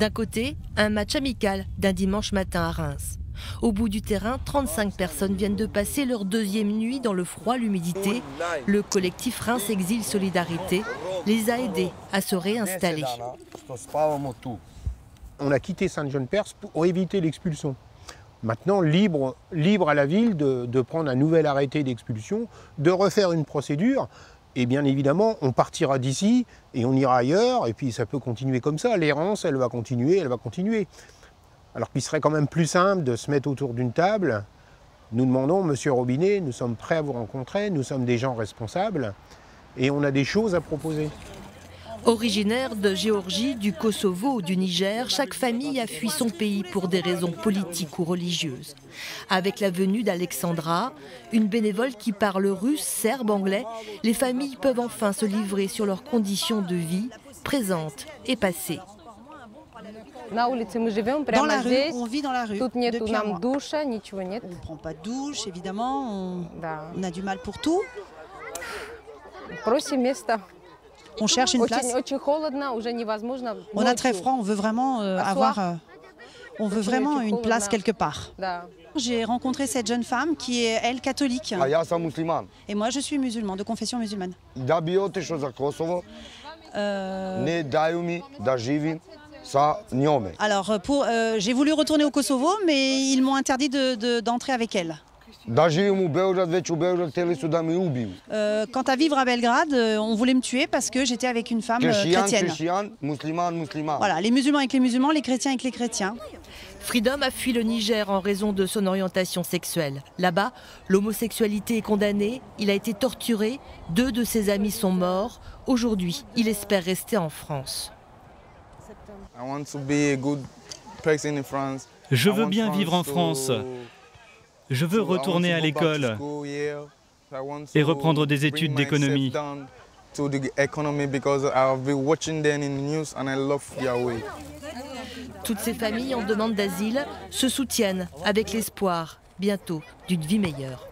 D'un côté, un match amical d'un dimanche matin à Reims. Au bout du terrain, 35 personnes viennent de passer leur deuxième nuit dans le froid, l'humidité. Le collectif Reims Exil Solidarité les a aidés à se réinstaller. On a quitté Saint-Jean-Perse pour éviter l'expulsion. Maintenant, libre à la ville de prendre un nouvel arrêté d'expulsion, de refaire une procédure. Et bien évidemment, on partira d'ici et on ira ailleurs. Et puis ça peut continuer comme ça. L'errance, elle va continuer. Alors qu'il serait quand même plus simple de se mettre autour d'une table. Nous demandons, Monsieur Robinet, nous sommes prêts à vous rencontrer, nous sommes des gens responsables et on a des choses à proposer. Originaire de Géorgie, du Kosovo ou du Niger, chaque famille a fui son pays pour des raisons politiques ou religieuses. Avec la venue d'Alexandra, une bénévole qui parle russe, serbe, anglais, les familles peuvent enfin se livrer sur leurs conditions de vie, présentes et passées. Dans la rue, on vit dans la rue depuis un mois. On ne prend pas de douche, évidemment, on a du mal pour tout. On cherche une place. On a très froid, on veut vraiment une place quelque part. J'ai rencontré cette jeune femme qui est, elle, catholique. Et moi, je suis musulman, de confession musulmane. Alors, j'ai voulu retourner au Kosovo, mais ils m'ont interdit d'entrer avec elle. Quant à vivre à Belgrade, on voulait me tuer parce que j'étais avec une femme chrétienne. Voilà, les musulmans avec les musulmans, les chrétiens avec les chrétiens. Freedom a fui le Niger en raison de son orientation sexuelle. Là-bas, l'homosexualité est condamnée, il a été torturé, 2 de ses amis sont morts. Aujourd'hui, il espère rester en France. Je veux bien vivre en France. Je veux retourner à l'école et reprendre des études d'économie. Toutes ces familles en demande d'asile se soutiennent avec l'espoir, bientôt, d'une vie meilleure.